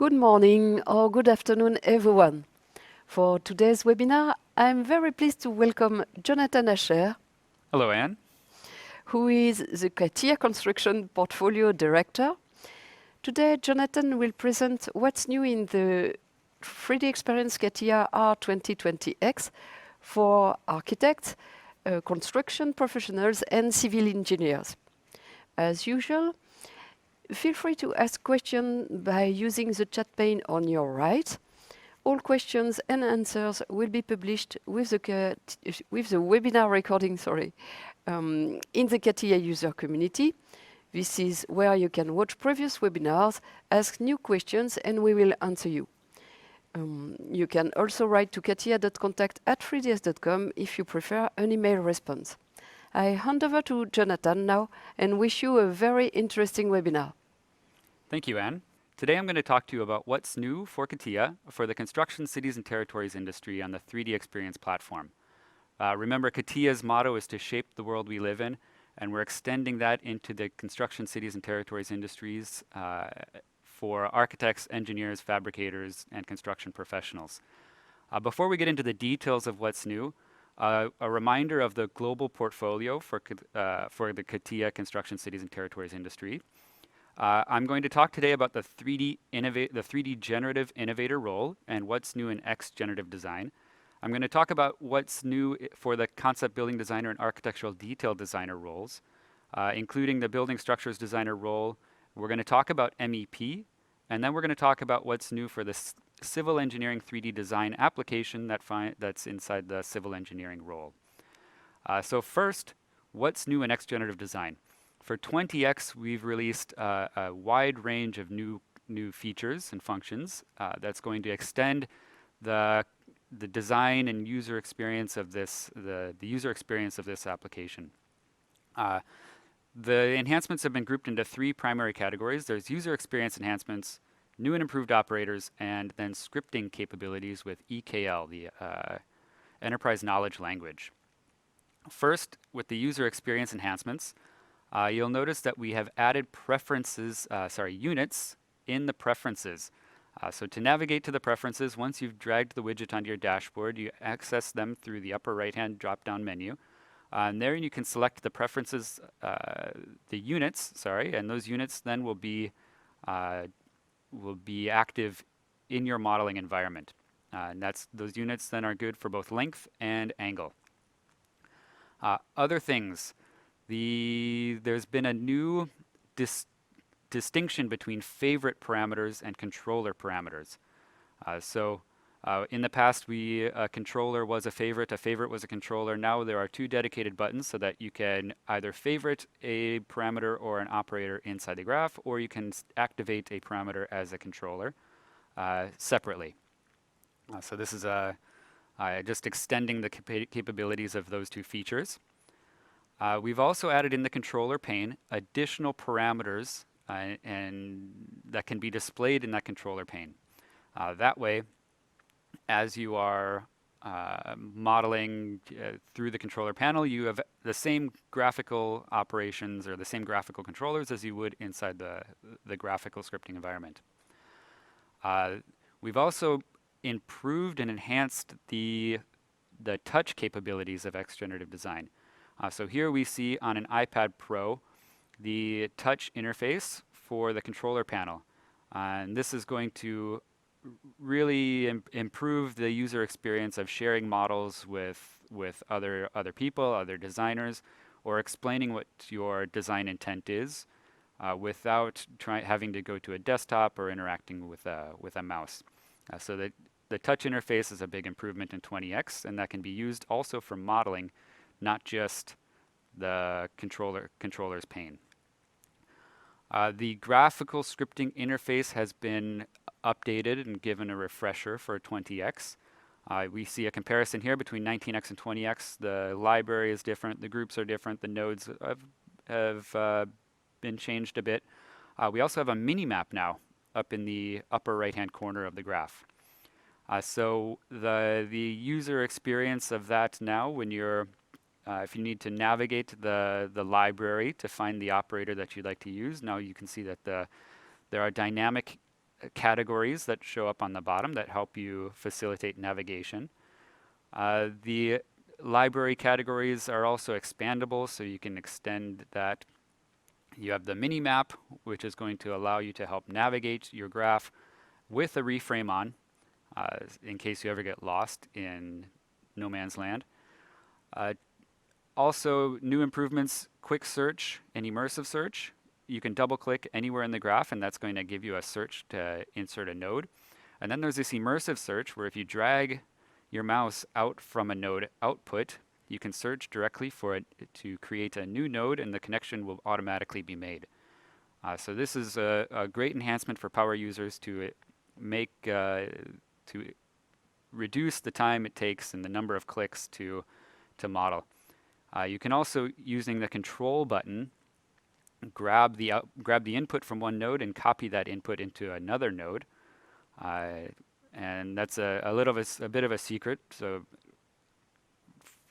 Good morning or good afternoon, everyone. For today's webinar, I'm very pleased to welcome Jonathan Asher, Hello, Anne. who is the Catia Construction Portfolio Director. Today, Jonathan will present what's new in the 3D Experience Catia R2020X for architects, construction professionals, and civil engineers. As usual, feel free to ask questions by using the chat pane on your right. All questions and answers will be published with the webinar recording, in the Catia user community. This is where you can watch previous webinars, ask new questions, and we will answer you. You can also write to katia.contact@3ds.com if you prefer an email response. I hand over to Jonathan now and wish you a very interesting webinar. Thank you, Anne. Today I'm going to talk to you about what's new for Catia for the construction cities and territories industry on the 3D Experience platform. Remember, Catia's motto is to shape the world we live in, and we're extending that into the construction cities and territories industries for architects, engineers, fabricators, and construction professionals. Before we get into the details of what's new, a reminder of the global portfolio for the Catia construction cities and territories industry. I'm going to talk today about the 3D generative innovator role and what's new in X generative design. I'm going to talk about what's new for the concept building designer and architectural detail designer roles, including the building structures designer role. We're going to talk about MEP, and then we're going to talk about what's new for the civil engineering 3D design application that's inside the civil engineering role. So first, what's new in X generative design? For 20X, we've released a wide range of new features and functions that's going to extend the design and user experience of the user experience of this application. The enhancements have been grouped into three primary categories. There's user experience enhancements, new and improved operators, and then scripting capabilities with EKL, the Enterprise Knowledge Language. First, with the user experience enhancements, you'll notice that we have added units in the preferences. So to navigate to the preferences, once you've dragged the widget onto your dashboard, you access them through the upper right-hand drop-down menu. And there you can select the preferences, the units, and those units then will be active in your modeling environment. And those units then are good for both length and angle. Other things. There's been a new distinction between favorite parameters and controller parameters. In the past, a controller was a favorite was a controller. Now there are two dedicated buttons so that you can either favorite a parameter or an operator inside the graph, or you can activate a parameter as a controller separately. So this is just extending the capabilities of those two features. We've also added in the controller pane additional parameters and that can be displayed in that controller pane. That way, as you are modeling through the controller panel, you have the same graphical operations or the same graphical controllers as you would inside the graphical scripting environment. We've also improved and enhanced the touch capabilities of X generative design. So here we see on an iPad Pro the touch interface for the controller panel. And this is going to really improve the user experience of sharing models with other people, other designers, or explaining what your design intent is without having to go to a desktop or interacting with a mouse. So the touch interface is a big improvement in 20X, and that can be used also for modeling, not just the controller's pane. The graphical scripting interface has been updated and given a refresher for 20X. We see a comparison here between 19X and 20X. The library is different, the groups are different, the nodes have been changed a bit. We also have a mini-map now up in the upper right-hand corner of the graph. So the user experience of that now, when you're if you need to navigate the library to find the operator that you'd like to use, now you can see that there are dynamic categories that show up on the bottom that help you facilitate navigation. The library categories are also expandable, so you can extend that. You have the mini map, which is going to allow you to help navigate your graph with a reframe on, in case you ever get lost in no man's land. Also, new improvements, quick search and immersive search. You can double click anywhere in the graph, and that's going to give you a search to insert a node. And then there's this immersive search where if you drag your mouse out from a node output, you can search directly for it to create a new node, and the connection will automatically be made. So this is a great enhancement for power users to make to reduce the time it takes and the number of clicks to model. You can also, using the control button, grab the input from one node and copy that input into another node. And that's a bit of a secret. So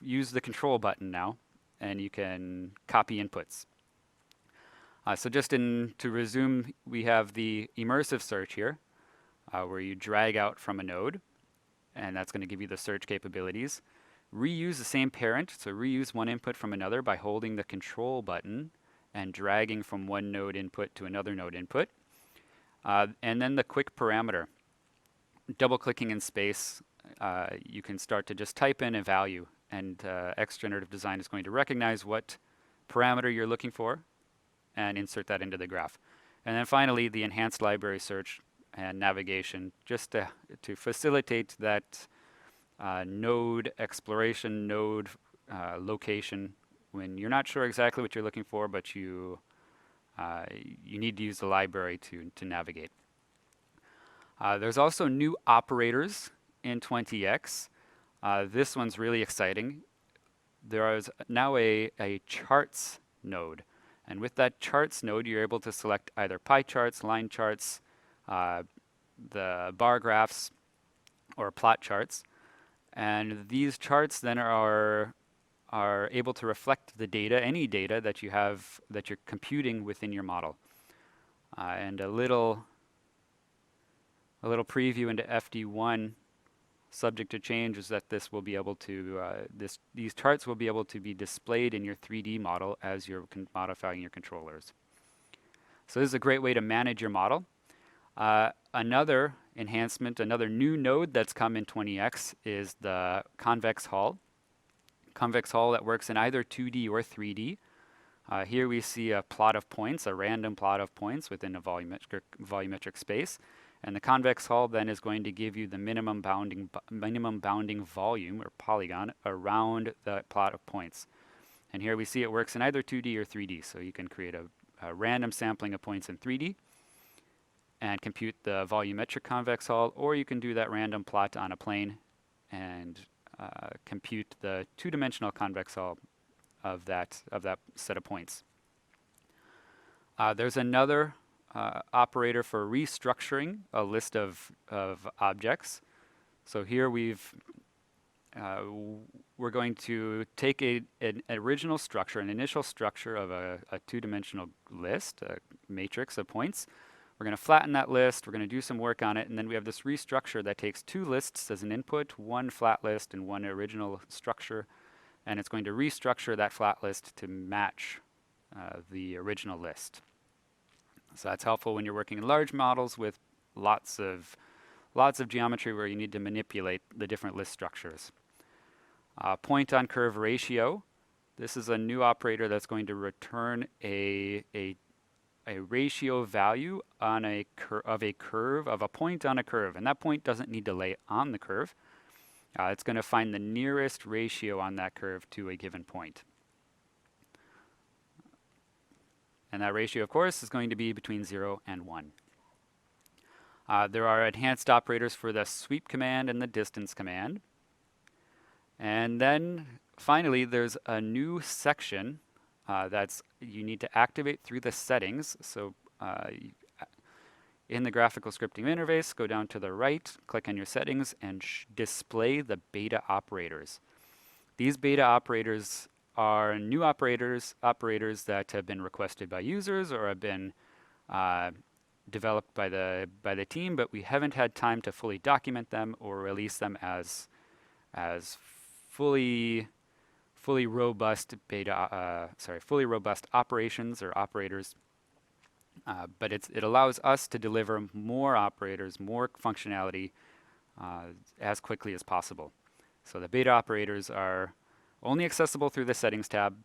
use the control button now, and you can copy inputs. So just to resume, we have the immersive search here, where you drag out from a node, and that's going to give you the search capabilities. Reuse the same parent, so reuse one input from another by holding the control button and dragging from one node input to another node input. And then the quick parameter. Double-clicking in space, you can start to just type in a value, and X-Generative Design is going to recognize what parameter you're looking for and insert that into the graph. And then finally, the enhanced library search and navigation, just to facilitate that node exploration, node location, when you're not sure exactly what you're looking for, but you need to use the library to navigate. There's also new operators in 20X. This one's really exciting. There is now a charts node. And with that charts node, you're able to select either pie charts, line charts, the bar graphs, or plot charts. And these charts then are able to reflect the data, any data that you have, that you're computing within your model. And a little preview into FD1, subject to change, is that this will be able to these charts will be able to be displayed in your 3D model as you're modifying your controllers. So this is a great way to manage your model. Another enhancement, another new node that's come in 20X is the convex hull. Convex hull that works in either 2D or 3D. Here we see a plot of points, a random plot of points within a volumetric space. And the convex hull then is going to give you the minimum bounding volume or polygon around the plot of points. And here we see it works in either 2D or 3D. So you can create a random sampling of points in 3D and compute the volumetric convex hull, or you can do that random plot on a plane and compute the two-dimensional convex hull of that set of points. There's another operator for restructuring a list of objects. So here we're going to take an original structure, an initial structure of a two-dimensional list, a matrix of points. We're going to flatten that list, we're going to do some work on it, and then we have this restructure that takes two lists as an input, one flat list and one original structure, and it's going to restructure that flat list to match the original list. So that's helpful when you're working in large models with lots of geometry where you need to manipulate the different list structures. Point on curve ratio. This is a new operator that's going to return a ratio value on a point on a curve, and that point doesn't need to lay on the curve. It's going to find the nearest ratio on that curve to a given point. And that ratio, of course, is going to be between 0 and 1. There are enhanced operators for the sweep command and the distance command. And then finally, there's a new section that's you need to activate through the settings. So in the graphical scripting interface, go down to the right, click on your settings, and display the beta operators. These beta operators are new operators that have been requested by users or have been developed by the team, but we haven't had time to fully document them or release them as fully robust fully robust operations or operators. But it allows us to deliver more operators, more functionality as quickly as possible. So the beta operators are only accessible through the settings tab.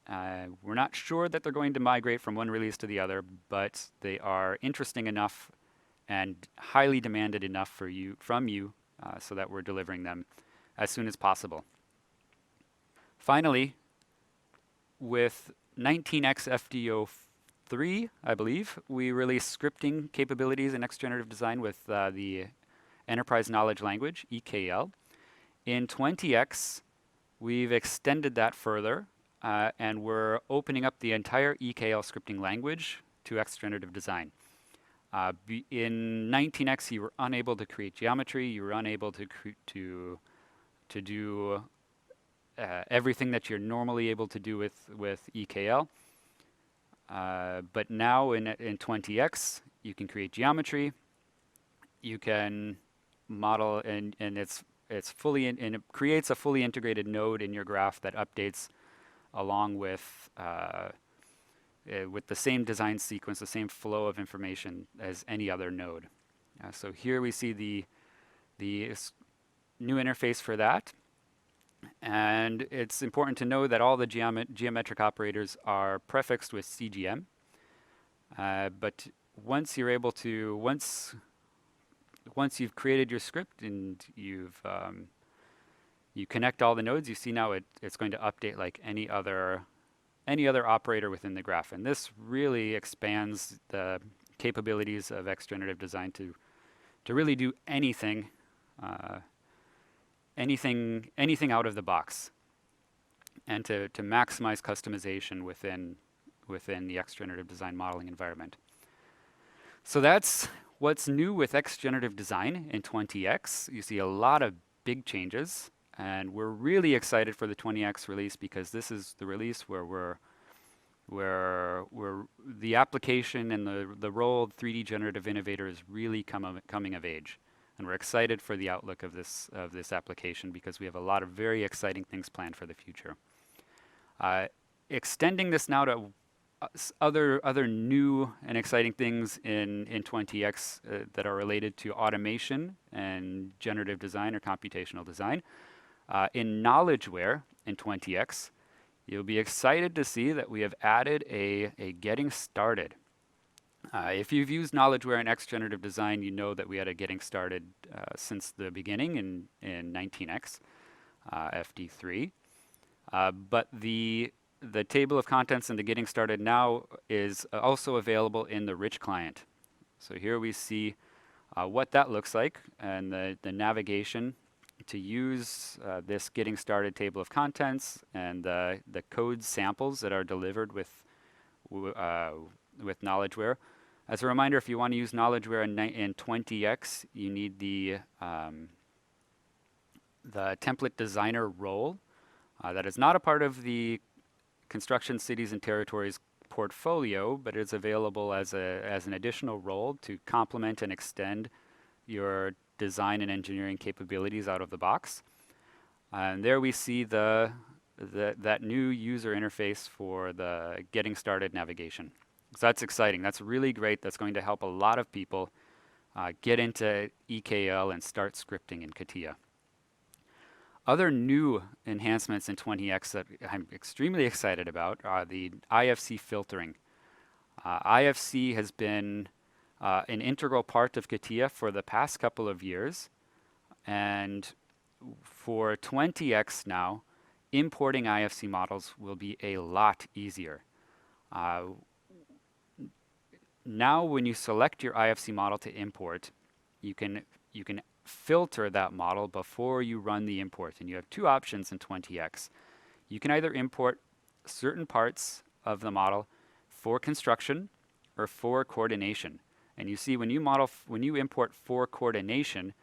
We're not sure that they're going to migrate from one release to the other, but they are interesting enough and highly demanded enough from you so that we're delivering them as soon as possible. Finally, with 19x FDO3, I believe, we released scripting capabilities in next generative design with the Enterprise Knowledge Language, EKL. In 20x, we've extended that further, and we're opening up the entire EKL scripting language to X generative design. In 19x, you were unable to create geometry. You were unable to do everything that you're normally able to do with EKL. But now in 20x, you can create geometry. You can model, and it's fully and it creates a fully integrated node in your graph that updates along with the same design sequence, the same flow of information as any other node. So here we see the new interface for that. And it's important to know that all the geometric operators are prefixed with CGM. But once you're able to, once you've created your script and you connect all the nodes, you see now it's going to update like any other operator within the graph. And this really expands the capabilities of X generative design to really do anything out of the box, and to maximize customization within the X generative design modeling environment. So that's what's new with X generative design in 20x. You see a lot of big changes, and we're really excited for the 20x release because this is the release where the application and the role of 3D generative innovator is really coming of age. And we're excited for the outlook of this application because we have a lot of very exciting things planned for the future. Extending this now to other new and exciting things in 20x that are related to automation and generative design or computational design. In KnowledgeWare in 20x, you'll be excited to see that we have added a getting started. If you've used KnowledgeWare in X generative design, you know that we had a getting started since the beginning in 19x FD3. But the table of contents and the getting started now is also available in the rich client. So here we see what that looks like and the navigation to use this getting started table of contents and the code samples that are delivered with KnowledgeWare. As a reminder, if you want to use KnowledgeWare in 20x, you need the template designer role. That is not a part of the construction cities and territories portfolio, but it's available as an additional role to complement and extend your design and engineering capabilities out of the box. And there we see that new user interface for the getting started navigation. So that's exciting. That's really great. That's going to help a lot of people get into EKL and start scripting in Catia. Other new enhancements in 20x that I'm extremely excited about are the IFC filtering. IFC has been an integral part of Catia for the past couple of years. And for 20x now, importing IFC models will be a lot easier. Now when you select your IFC model to import, you can filter that model before you run the import. And you have two options in 20x. You can either import certain parts of the model for construction or for coordination. And you see when you import for coordination,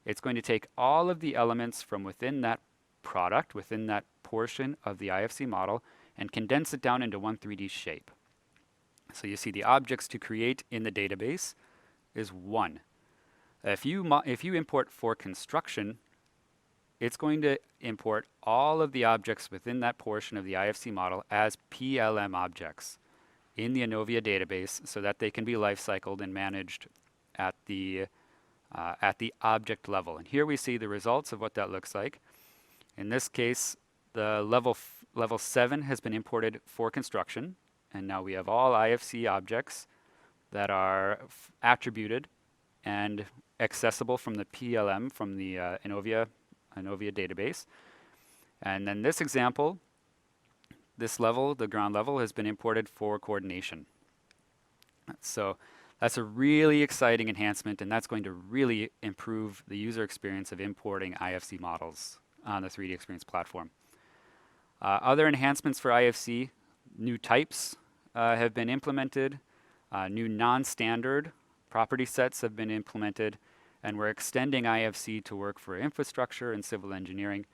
it's going to take all of the elements from within that product, within that portion of the IFC model, and condense it down into one 3D shape. So you see the objects to create in the database is 1. If you import for construction, it's going to import all of the objects within that portion of the IFC model as PLM objects in the Inovia database so that they can be lifecycled and managed at the object level. And here we see the results of what that looks like. In this case, the level 7 has been imported for construction, and now we have all IFC objects that are attributed and accessible from the PLM, from the Inovia database. And then this example, this level, the ground level, has been imported for coordination. So that's a really exciting enhancement, and that's going to really improve the user experience of importing IFC models on the 3D Experience platform. Other enhancements for IFC, new types have been implemented, new non-standard property sets have been implemented, and we're extending IFC to work for infrastructure and civil engineering,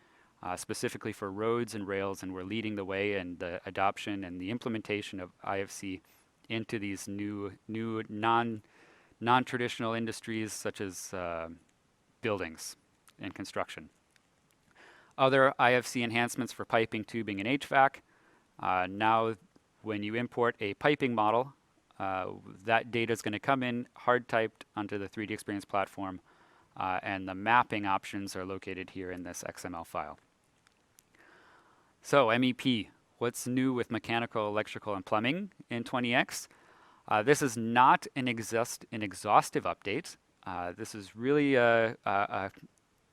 specifically for roads and rails, and we're leading the way in the adoption and the implementation of IFC into these new non-traditional industries such as buildings and construction. Other IFC enhancements for piping, tubing, and HVAC. Now, when you import a piping model, that data is going to come in hard typed onto the 3D Experience platform, and the mapping options are located here in this XML file. So MEP, what's new with mechanical, electrical, and plumbing in 20X? This is not an exhaustive update. This is really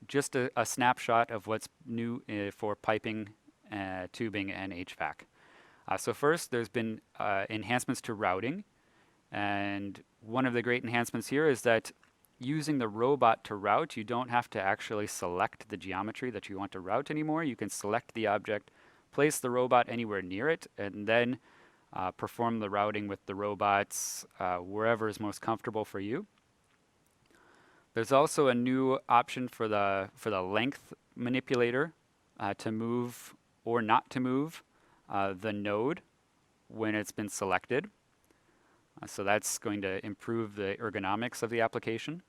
just a snapshot of what's new for piping, tubing, and HVAC. So first, there's been enhancements to routing. And one of the great enhancements here is that using the robot to route, you don't have to actually select the geometry that you want to route anymore. You can select the object, place the robot anywhere near it, and then perform the routing with the robots wherever is most comfortable for you. There's also a new option for the length manipulator to move or not to move the node when it's been selected. So that's going to improve the ergonomics of the application.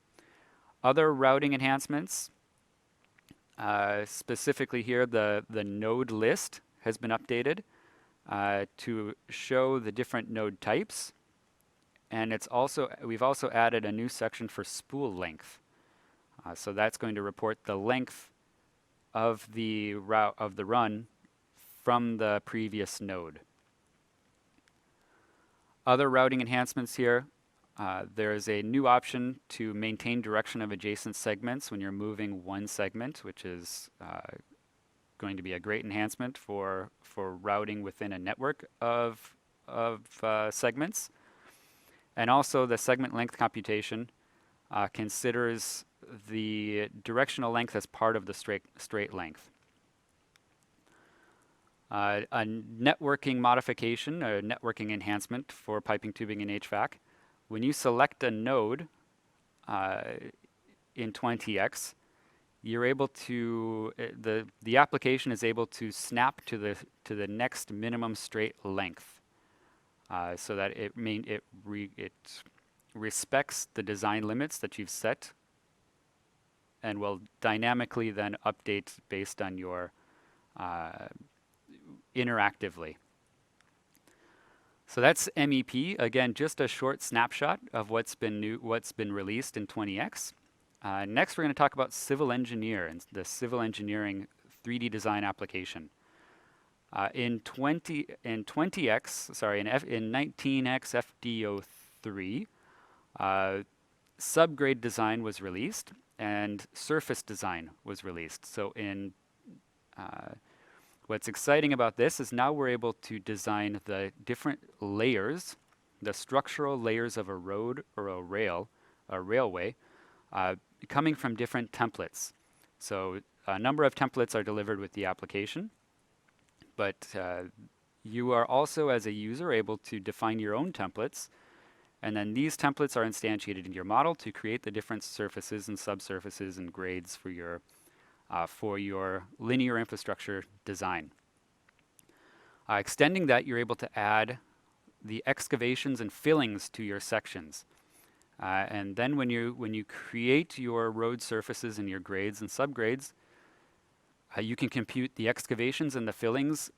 Other routing enhancements, specifically here, the node list has been updated to show the different node types. And we've also added a new section for spool length. So that's going to report the length of the run from the previous node. Other routing enhancements here, there is a new option to maintain direction of adjacent segments when you're moving one segment, which is going to be a great enhancement for routing within a network of segments. And also the segment length computation considers the directional length as part of the straight length. A networking modification, a networking enhancement for piping, tubing, and HVAC. When you select a node in 20X, you're able to the application is able to snap to the next minimum straight length, so that it respects the design limits that you've set, and will dynamically then update based on your interactively. So that's MEP. Again, just a short snapshot of what's been released in 20X. Next, we're going to talk about Civil Engineer and the civil engineering 3D design application. In 19X FD03, subgrade design was released and surface design was released. So what's exciting about this is now we're able to design the different layers, the structural layers of a road or a railway, coming from different templates. So a number of templates are delivered with the application, but you are also, as a user, able to define your own templates, and then these templates are instantiated in your model to create the different surfaces and subsurfaces and grades for your linear infrastructure design. Extending that, you're able to add the excavations and fillings to your sections. And then when you create your road surfaces and your grades and subgrades, you can compute the excavations and the fillings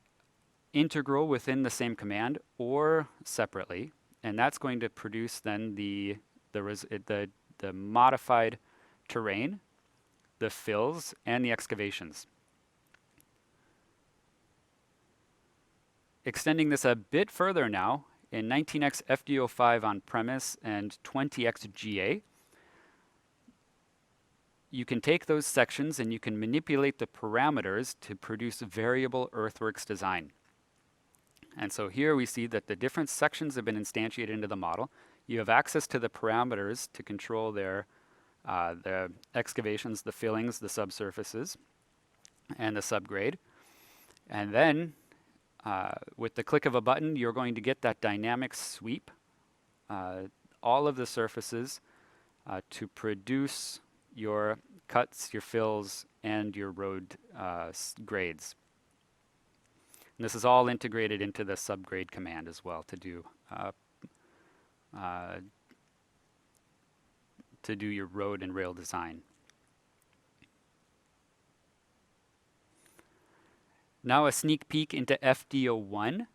integral within the same command or separately, and that's going to produce then the modified terrain, the fills, and the excavations. Extending this a bit further now, in 19x FD05 on-premise and 20x GA, you can take those sections and you can manipulate the parameters to produce variable earthworks design. And so here we see that the different sections have been instantiated into the model. You have access to the parameters to control the excavations, the fillings, the subsurfaces, and the subgrade. And then with the click of a button, you're going to get that dynamic sweep, all of the surfaces to produce your cuts, your fills, and your road grades. And this is all integrated into the subgrade command as well to do your road and rail design. Now a sneak peek into FD01.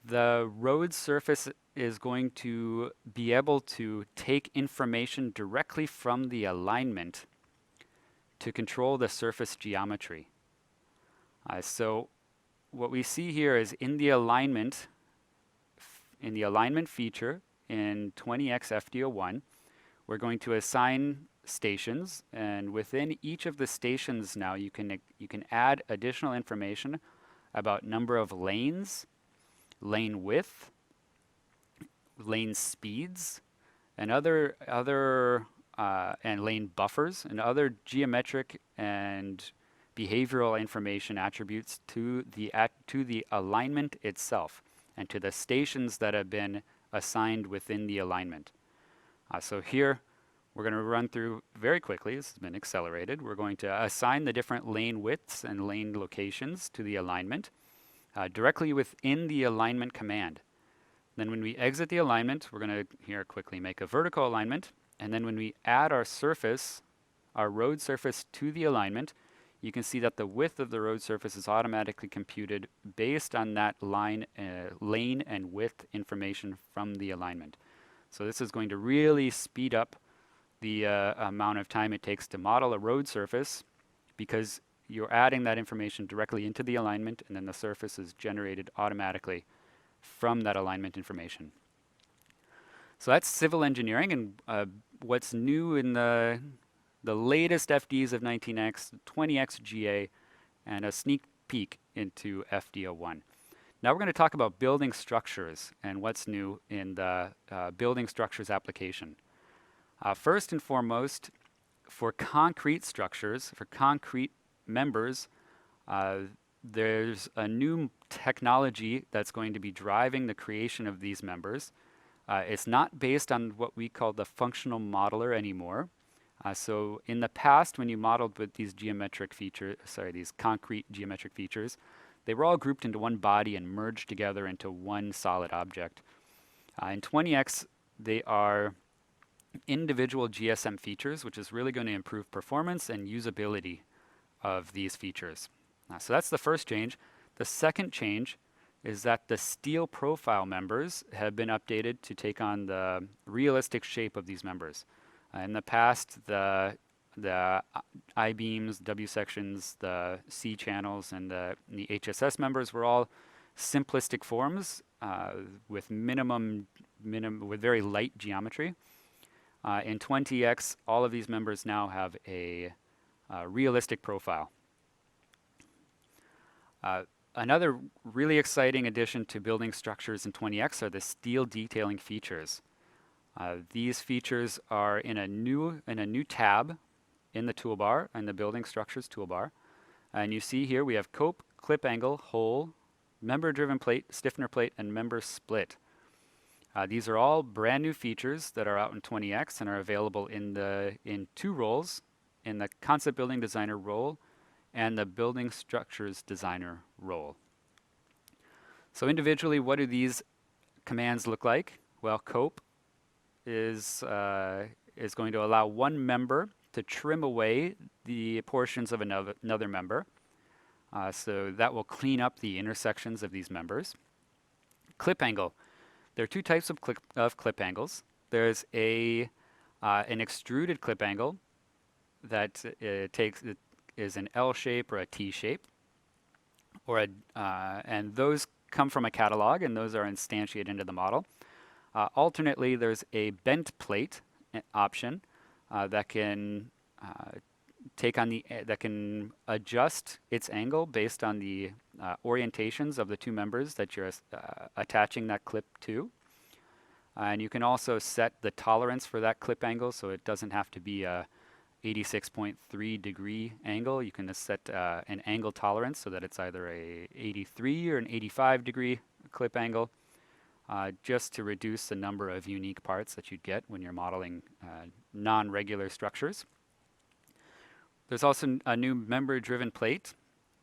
The road surface is going to be able to take information directly from the alignment to control the surface geometry. So what we see here is in the alignment feature in 20x FD01, we're going to assign stations, and within each of the stations now you can add additional information about number of lanes, lane width, lane speeds, and and lane buffers and other geometric and behavioral information attributes to the alignment itself and to the stations that have been assigned within the alignment. So here we're going to run through very quickly. This has been accelerated. We're going to assign the different lane widths and lane locations to the alignment directly within the alignment command. Then when we exit the alignment, we're going to here quickly make a vertical alignment. And then when we add our surface, our road surface to the alignment, you can see that the width of the road surface is automatically computed based on that lane and width information from the alignment. So this is going to really speed up the amount of time it takes to model a road surface, because you're adding that information directly into the alignment, and then the surface is generated automatically from that alignment information. So that's civil engineering, and what's new in the latest FDs of 19x, 20x GA, and a sneak peek into FD01. Now we're going to talk about building structures and what's new in the building structures application. First and foremost, for concrete structures, for concrete members, there's a new technology that's going to be driving the creation of these members. It's not based on what we call the functional modeler anymore. So in the past, when you modeled with these these concrete geometric features, they were all grouped into one body and merged together into one solid object. In 20x, they are individual GSM features, which is really going to improve performance and usability of these features. So that's the first change. The second change is that the steel profile members have been updated to take on the realistic shape of these members. In the past, the I-beams, W-sections, the C-channels, and the HSS members were all simplistic forms with very light geometry. In 20x, all of these members now have a realistic profile. Another really exciting addition to building structures in 20x are the steel detailing features. These features are in a new tab in the toolbar, in the building structures toolbar. And you see here we have cope, clip angle, hole, member-driven plate, stiffener plate, and member split. These are all brand new features that are out in 20x and are available in two roles, in the concept building designer role and the building structures designer role. So individually, what do these commands look like? Well, cope is going to allow one member to trim away the portions of another member. So that will clean up the intersections of these members. Clip angle. There are two types of clip angles. There's an extruded clip angle that is an L shape or a T shape, and those come from a catalog, and those are instantiated into the model. Alternately, there's a bent plate option that can that can adjust its angle based on the orientations of the two members that you're attaching that clip to. And you can also set the tolerance for that clip angle, so it doesn't have to be a 86.3 degree angle. You can set an angle tolerance so that it's either a 83 or an 85 degree clip angle, just to reduce the number of unique parts that you'd get when you're modeling non-regular structures. There's also a new member-driven plate,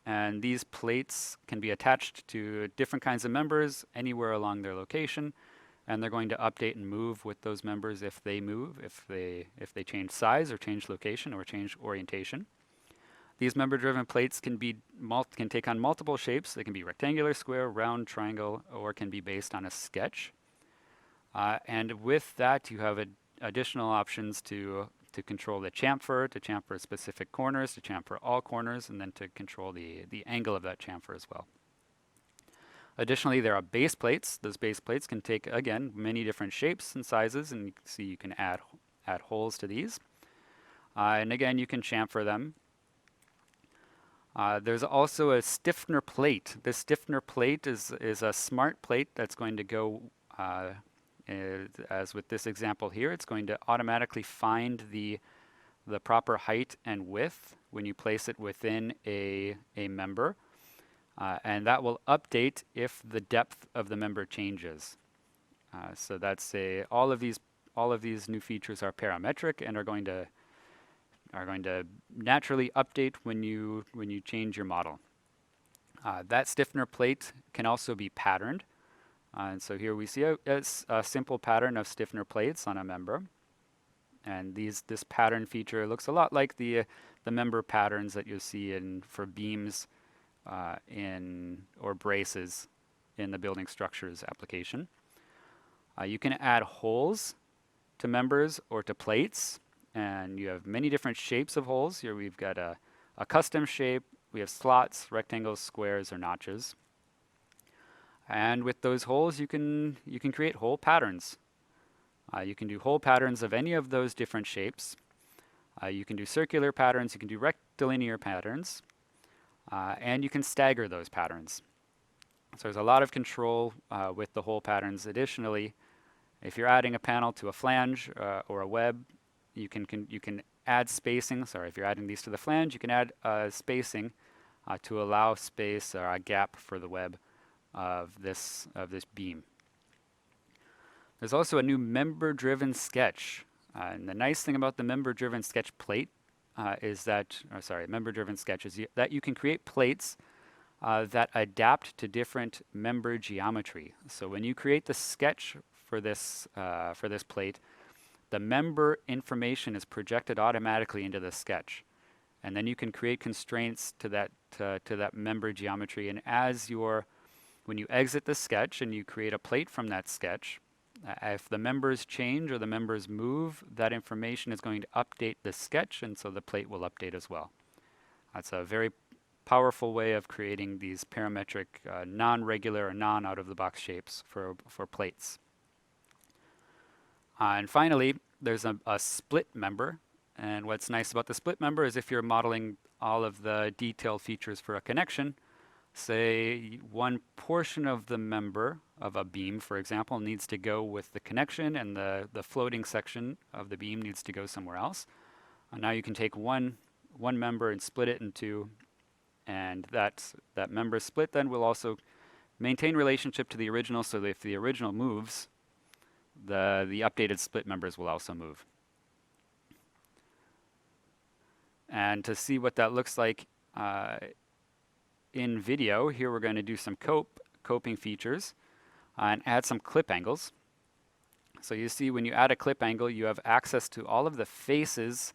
and these plates can be attached to different kinds of members anywhere along their location, and they're going to update and move with those members if they move, if they change size or change location or change orientation. These member-driven plates can take on multiple shapes. They can be rectangular, square, round, triangle, or can be based on a sketch. And with that, you have additional options to control the chamfer, to chamfer specific corners, to chamfer all corners, and then to control the angle of that chamfer as well. Additionally, there are base plates. Those base plates can take, again, many different shapes and sizes, and you can see you can add holes to these. And again, you can chamfer them. There's also a stiffener plate. This stiffener plate is a smart plate that's going to go, as with this example here, it's going to automatically find the proper height and width when you place it within a member. And that will update if the depth of the member changes. So that's all of these new features are parametric and are going to naturally update when you change your model. That stiffener plate can also be patterned. And so here we see a simple pattern of stiffener plates on a member. And this pattern feature looks a lot like the member patterns that you'll see for beams or braces in the building structures application. You can add holes to members or to plates, and you have many different shapes of holes. Here we've got a custom shape. We have slots, rectangles, squares, or notches. And with those holes, you can create hole patterns. You can do hole patterns of any of those different shapes. You can do circular patterns. You can do rectilinear patterns. And you can stagger those patterns. So there's a lot of control with the hole patterns. Additionally, if you're adding a panel to a flange or a web, you can add spacing. Sorry, if you're adding these to the flange, you can add spacing to allow space or a gap for the web of this beam. There's also a new member-driven sketch. And the nice thing about the member-driven sketch plate member-driven sketches, that you can create plates that adapt to different member geometry. So when you create the sketch for this plate, the member information is projected automatically into the sketch, and then you can create constraints to that member geometry. And when you exit the sketch and you create a plate from that sketch, if the members change or the members move, that information is going to update the sketch, and so the plate will update as well. That's a very powerful way of creating these parametric, non-regular or non-out-of-the-box shapes for plates. And finally, there's a split member. And what's nice about the split member is if you're modeling all of the detailed features for a connection, say one portion of the member of a beam, for example, needs to go with the connection, and the floating section of the beam needs to go somewhere else. And now you can take one member and split it in two, and that member split then will also maintain relationship to the original, so that if the original moves, the updated split members will also move. And to see what that looks like in video, here we're going to do some cope coping features and add some clip angles. So you see when you add a clip angle, you have access to all of the faces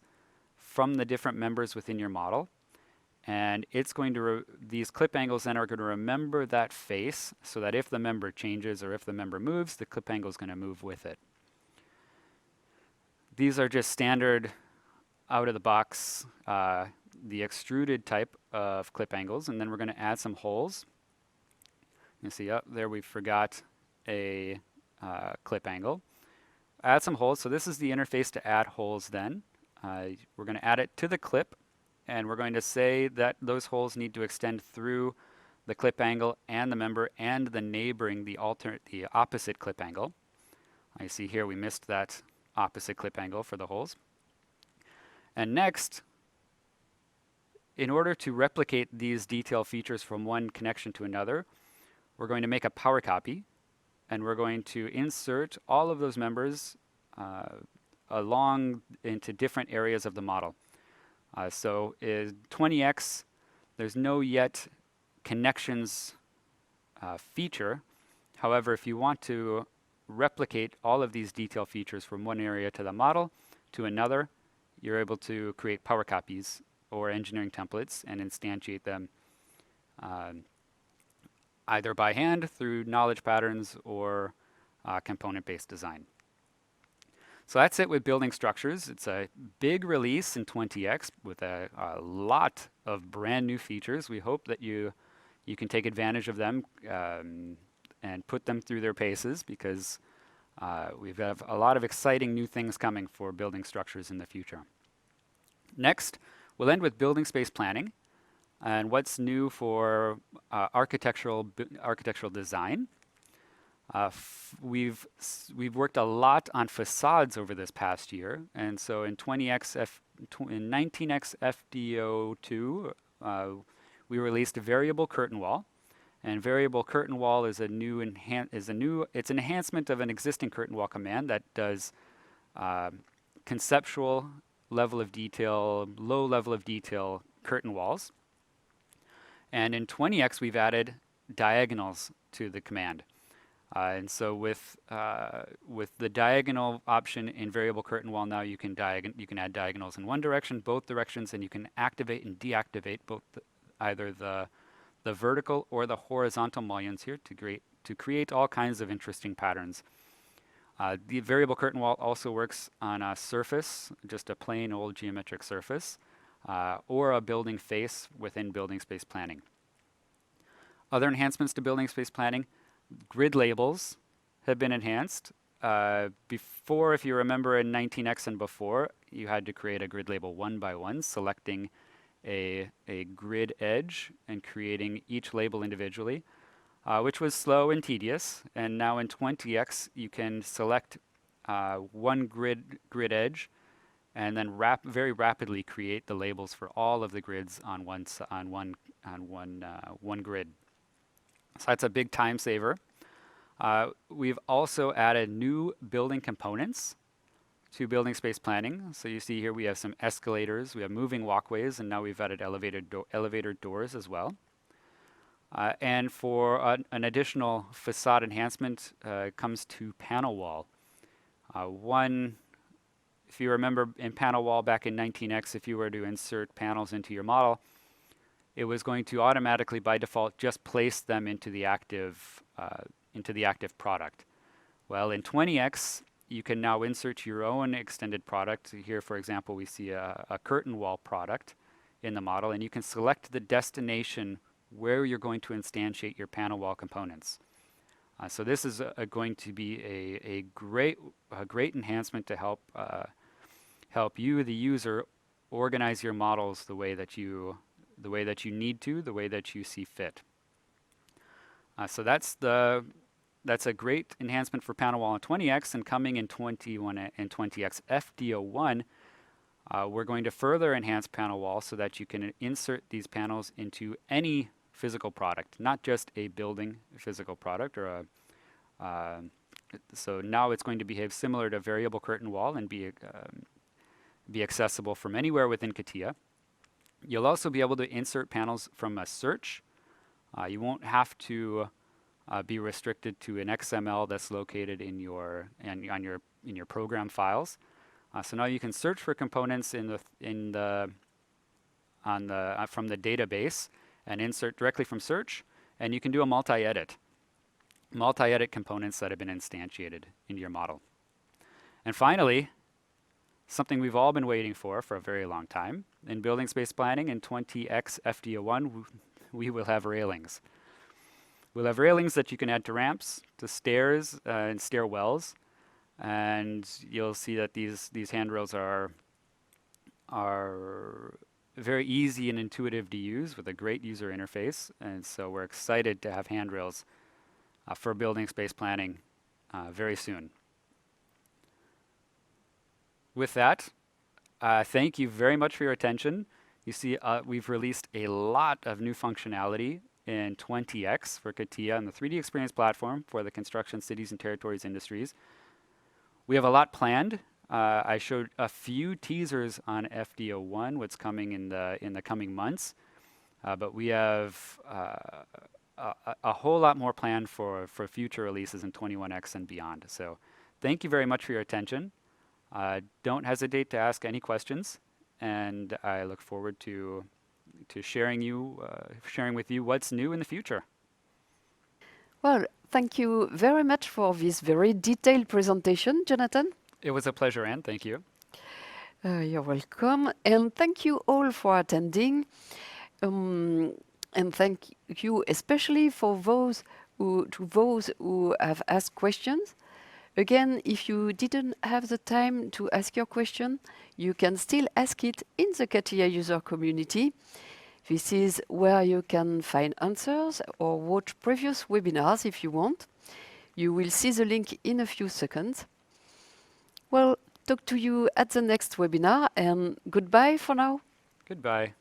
from the different members within your model. And it's going to, these clip angles then are going to remember that face so that if the member changes or if the member moves, the clip angle is going to move with it. These are just standard out of the box, the extruded type of clip angles. And then we're going to add some holes. You see up there we forgot a clip angle. Add some holes. So this is the interface to add holes then. We're going to add it to the clip, and we're going to say that those holes need to extend through the clip angle and the member and the neighboring, the opposite clip angle. I see here we missed that opposite clip angle for the holes. And next, in order to replicate these detail features from one connection to another, we're going to make a power copy. And we're going to insert all of those members along into different areas of the model. So in 20x, there's no yet connections feature. However, if you want to replicate all of these detail features from one area to the model to another, you're able to create power copies or engineering templates and instantiate them either by hand through knowledge patterns or component-based design. So that's it with building structures. It's a big release in 20x with a lot of brand new features. We hope that you can take advantage of them and put them through their paces, because we have a lot of exciting new things coming for building structures in the future. Next, we'll end with building space planning and what's new for architectural design. We've worked a lot on facades over this past year, and so in 19x FDO2, we released a variable curtain wall. And variable curtain wall is it's an enhancement of an existing curtain wall command that does conceptual level of detail, low level of detail curtain walls. And in 20x, we've added diagonals to the command. And so with the diagonal option in variable curtain wall, now you can add diagonals in one direction, both directions, and you can activate and deactivate both either the vertical or the horizontal mullions here to create all kinds of interesting patterns. The variable curtain wall also works on a surface, just a plain old geometric surface, or a building face within building space planning. Other enhancements to building space planning: grid labels have been enhanced. Before, if you remember in 19x and before, you had to create a grid label one by one, selecting a grid edge and creating each label individually, which was slow and tedious. And now in 20x, you can select one grid edge and then very rapidly create the labels for all of the grids on one grid. So that's a big time saver. We've also added new building components to building space planning. So you see here we have some escalators, we have moving walkways, and now we've added elevator doors as well. And for an additional facade enhancement comes to panel wall. If you remember in panel wall back in 19x, if you were to insert panels into your model, it was going to automatically by default just place them into the active product. Well, in 20x, you can now insert your own extended product. Here, for example, we see a curtain wall product in the model, and you can select the destination where you're going to instantiate your panel wall components. So this is going to be a great enhancement to help you, the user, organize your models the way that you need to, the way that you see fit. So that's a great enhancement for panel wall in 20x, and coming in 20x FDO1, we're going to further enhance panel wall so that you can insert these panels into any physical product, not just a building physical product or so now it's going to behave similar to variable curtain wall and be accessible from anywhere within Catia. You'll also be able to insert panels from a search. You won't have to be restricted to an XML that's located in your in your program files. So now you can search for components from the database and insert directly from search, and you can do a multi-edit components that have been instantiated into your model. And finally, something we've all been waiting for a very long time, in building space planning in 20X FD01, we will have railings. We'll have railings that you can add to ramps, to stairs, and stairwells, and you'll see that these handrails are very easy and intuitive to use with a great user interface, and so we're excited to have handrails for building space planning very soon. With that, thank you very much for your attention. You see, we've released a lot of new functionality in 20X for Catia and the 3D Experience platform for the construction, cities, and territories industries. We have a lot planned. I showed a few teasers on FD01, what's coming in the coming months, but we have a whole lot more planned for future releases in 21X and beyond. So thank you very much for your attention. Don't hesitate to ask any questions, and I look forward to sharing with you what's new in the future. Well, thank you very much for this very detailed presentation, Jonathan. It was a pleasure, Anne. Thank you. You're welcome, and thank you all for attending. And thank you especially for those who have asked questions. Again, if you didn't have the time to ask your question, you can still ask it in the Catia user community. This is where you can find answers or watch previous webinars if you want. You will see the link in a few seconds. Well, talk to you at the next webinar, and goodbye for now. Goodbye.